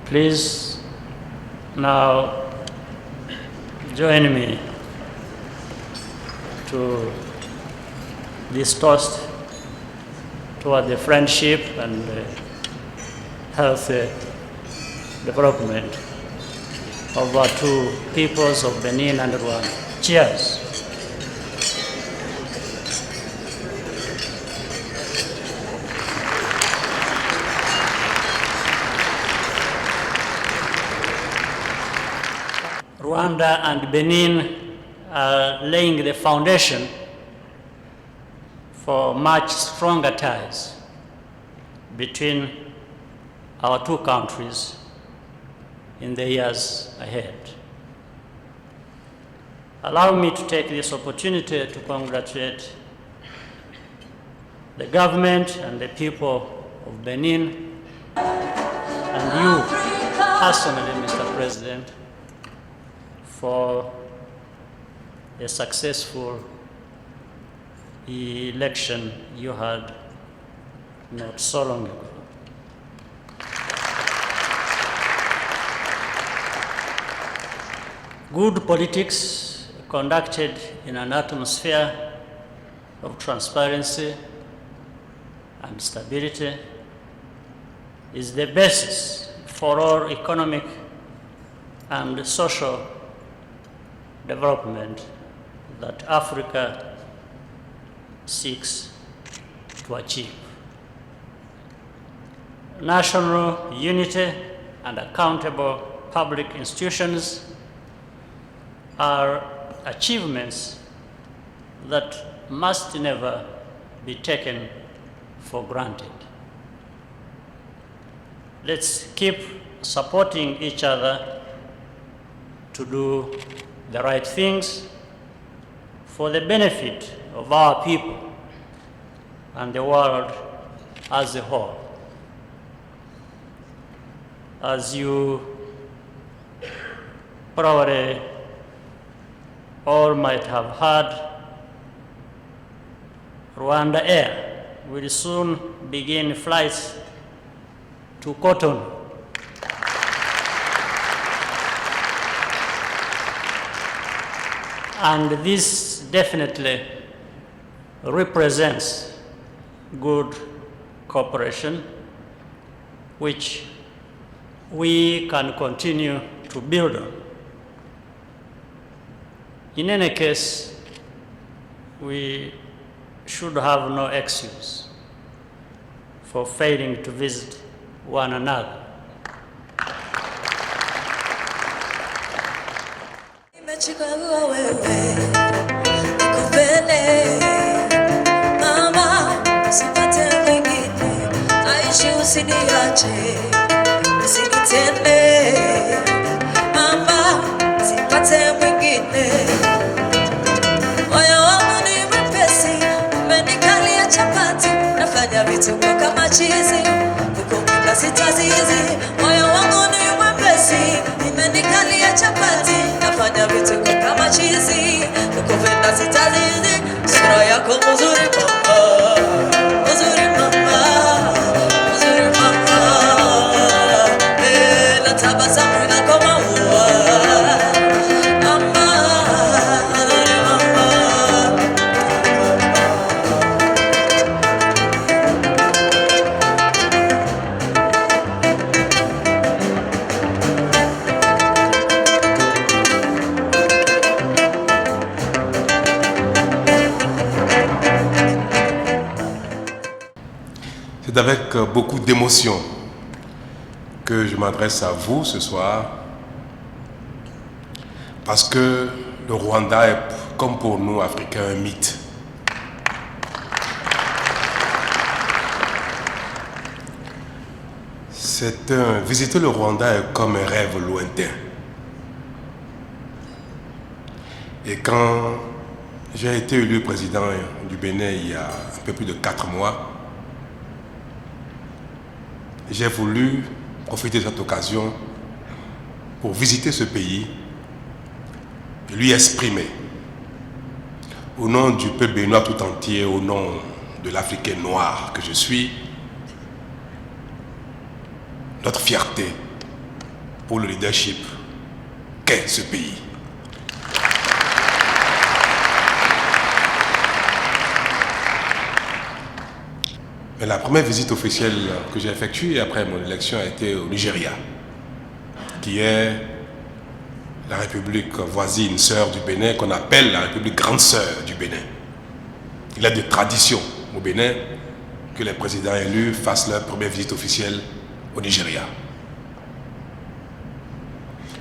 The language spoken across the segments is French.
Please now join me to this toast toward the friendship and healthy development of our two peoples of Benin and Rwanda. Cheers. Rwanda and Benin are laying the foundation for much stronger ties between our two countries in the years ahead. Allow me to take this opportunity to congratulate the government and the people of Benin and you personally, Mr. President, for a successful election you had not so long ago. Good politics conducted in an atmosphere of transparency and stability is the basis for all economic and social development that Africa seeks to achieve. National unity and accountable public institutions are achievements that must never be taken for granted. Let's keep supporting each other to do the right things for the benefit of our people and the world as a whole. As you probably all might have heard, Rwanda Air will soon begin flights to Cotonou. And this definitely represents good cooperation, which we can continue to build on. In any case, we should have no excuse for failing to visit one another. Moyo wangu ni mwepesi, imenikalia chapati, nafanya vitu kama chizi, ukupenda sitazizi, sura yako mzuri mama, mzuri mama, mzuri mama, na tabasamu lako maua, mama, mzuri mama. C'est avec beaucoup d'émotion que je m'adresse à vous ce soir, parce que le Rwanda est, comme pour nous Africains, un mythe. Visiter le Rwanda est comme un rêve lointain. Et quand j'ai été élu président du Bénin il y a un peu plus de 4 mois, j'ai voulu profiter de cette occasion pour visiter ce pays et lui exprimer, au nom du peuple béninois tout entier, au nom de l'Africain noir que je suis, notre fierté pour le leadership qu'est ce pays. Mais la première visite officielle que j'ai effectuée après mon élection a été au Nigeria, qui est la république voisine, sœur du Bénin, qu'on appelle la république grande sœur du Bénin. Il y a des traditions au Bénin que les présidents élus fassent leur première visite officielle au Nigeria.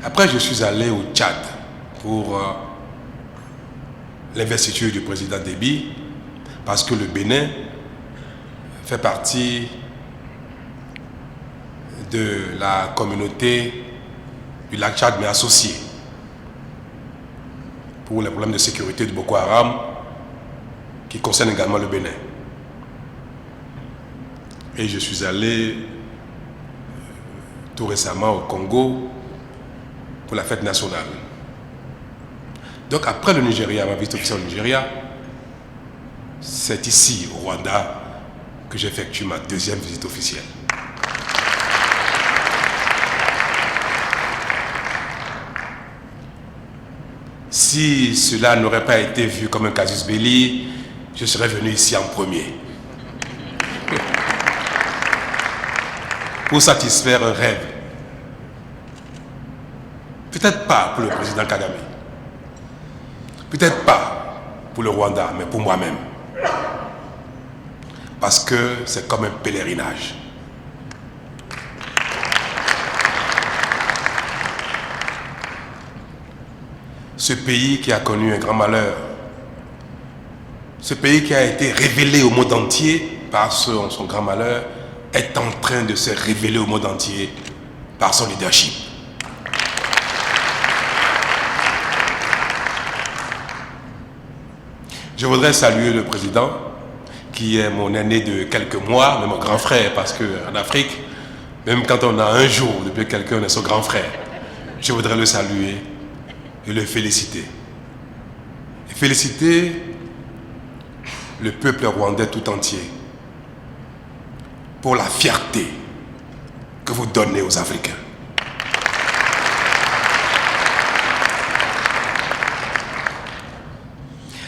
Après, je suis allé au Tchad pour l'investiture du président Déby, parce que le Bénin fait partie de la communauté du lac Tchad, mais associée pour les problèmes de sécurité de Boko Haram, qui concernent également le Bénin. Et je suis allé tout récemment au Congo pour la fête nationale. Donc après le Nigeria, ma visite officielle au Nigeria, c'est ici, au Rwanda, que j'effectue ma deuxième visite officielle. Si cela n'aurait pas été vu comme un casus belli, je serais venu ici en premier. Pour satisfaire un rêve. Peut-être pas pour le président Kagame. Peut-être pas pour le Rwanda, mais pour moi-même. Parce que c'est comme un pèlerinage. Ce pays qui a connu un grand malheur, ce pays qui a été révélé au monde entier par son grand malheur, est en train de se révéler au monde entier par son leadership. Je voudrais saluer le président, qui est mon aîné de quelques mois, mais mon grand frère, parce qu'en Afrique, même quand on a un jour depuis quelqu'un, on est son grand frère. Je voudrais le saluer et le féliciter. Et féliciter le peuple rwandais tout entier pour la fierté que vous donnez aux Africains.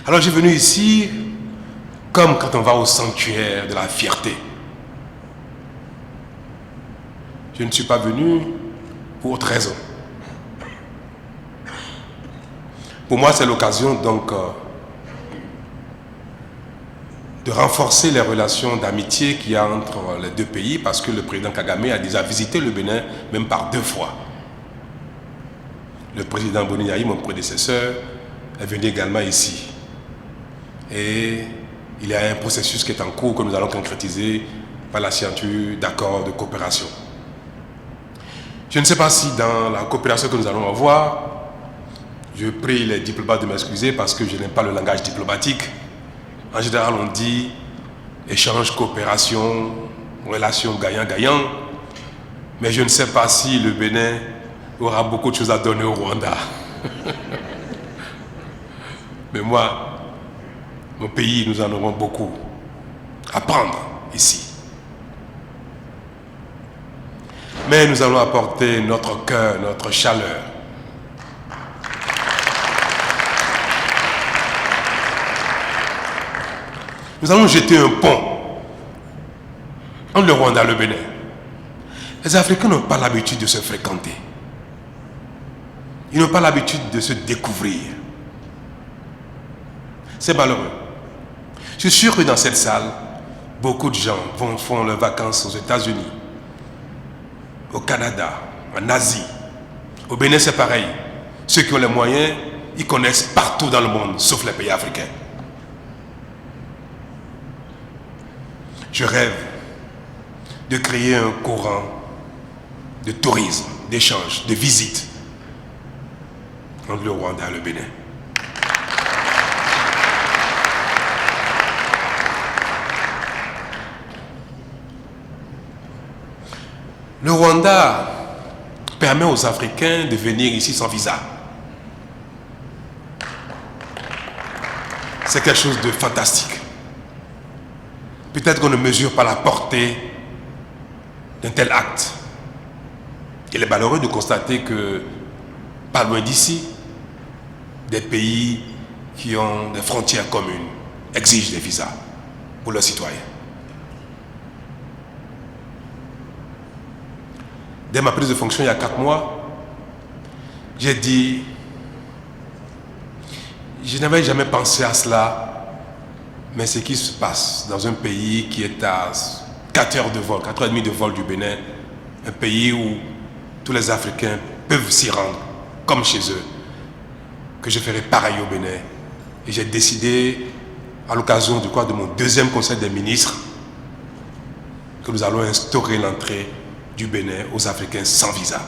Alors j'ai venu ici comme quand on va au sanctuaire de la fierté. Je ne suis pas venu pour autre raison. Pour moi, c'est l'occasion donc de renforcer les relations d'amitié qu'il y a entre les deux pays, parce que le président Kagame a déjà visité le Bénin, même par 2 fois. Le président Boni Yayi, mon prédécesseur, est venu également ici. Et il y a un processus qui est en cours que nous allons concrétiser par la signature d'accords de coopération. Je ne sais pas si dans la coopération que nous allons avoir, je prie les diplomates de m'excuser parce que je n'aime pas le langage diplomatique. En général, on dit échange, coopération, relation gagnant-gagnant. Mais je ne sais pas si le Bénin aura beaucoup de choses à donner au Rwanda. Mais moi, mon pays, nous en aurons beaucoup à prendre ici. Mais nous allons apporter notre cœur, notre chaleur. Nous allons jeter un pont entre le Rwanda et le Bénin. Les Africains n'ont pas l'habitude de se fréquenter. Ils n'ont pas l'habitude de se découvrir. C'est malheureux. Je suis sûr que dans cette salle, beaucoup de gens font leurs vacances aux États-Unis, au Canada, en Asie. Au Bénin, c'est pareil. Ceux qui ont les moyens, ils connaissent partout dans le monde, sauf les pays africains. Je rêve de créer un courant de tourisme, d'échange, de visite entre le Rwanda et le Bénin. Le Rwanda permet aux Africains de venir ici sans visa. C'est quelque chose de fantastique. Peut-être qu'on ne mesure pas la portée d'un tel acte. Il est malheureux de constater que, pas loin d'ici, des pays qui ont des frontières communes exigent des visas pour leurs citoyens. Dès ma prise de fonction il y a 4 mois, j'ai dit, je n'avais jamais pensé à cela, mais ce qui se passe dans un pays qui est à 4 heures de vol, 4 heures et demie de vol du Bénin, un pays où tous les Africains peuvent s'y rendre, comme chez eux, que je ferai pareil au Bénin. Et j'ai décidé, à l'occasion de mon 2e conseil des ministres, que nous allons instaurer l'entrée du Bénin aux Africains sans visa.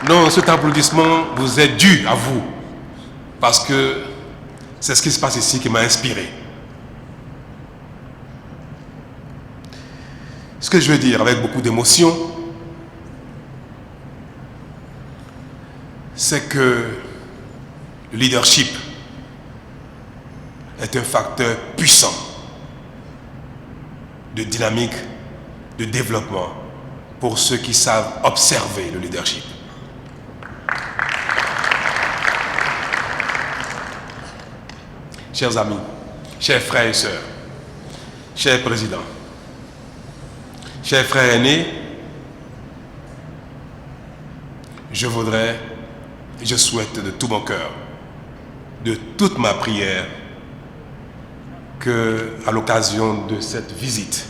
Non, cet applaudissement vous est dû à vous, parce que c'est ce qui se passe ici qui m'a inspiré. Ce que je veux dire avec beaucoup d'émotion, c'est que le leadership est un facteur puissant de dynamique, de développement pour ceux qui savent observer le leadership. Chers amis, chers frères et sœurs, chers présidents, chers frères aînés, je voudrais et je souhaite de tout mon cœur, de toute ma prière, que à l'occasion de cette visite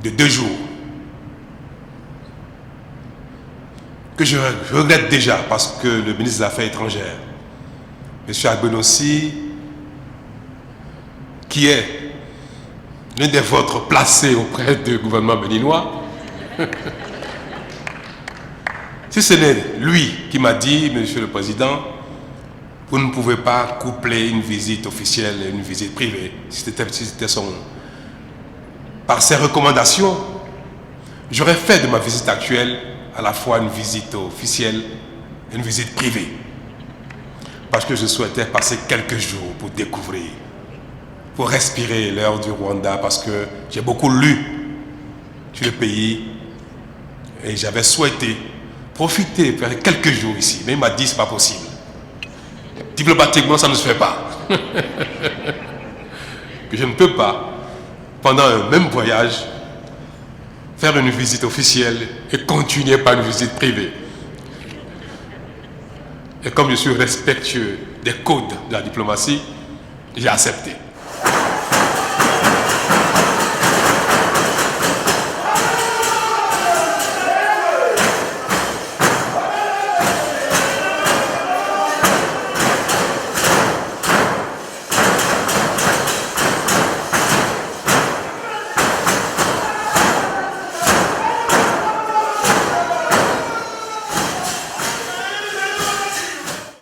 de 2 jours, que je regrette déjà parce que le ministre des Affaires étrangères, M. Agbenossi, qui est l'un des vôtres placés auprès du gouvernement béninois, si ce n'est lui qui m'a dit, Monsieur le Président, vous ne pouvez pas coupler une visite officielle et une visite privée, si c'était son... Par ses recommandations, j'aurais fait de ma visite actuelle à la fois une visite officielle et une visite privée. Parce que je souhaitais passer quelques jours pour découvrir, pour respirer l'air du Rwanda, parce que j'ai beaucoup lu sur le pays et j'avais souhaité profiter, faire quelques jours ici. Mais il m'a dit, c'est pas possible. Diplomatiquement, ça ne se fait pas. Que je ne peux pas, pendant un même voyage, faire une visite officielle et continuer par une visite privée. Et comme je suis respectueux des codes de la diplomatie, j'ai accepté.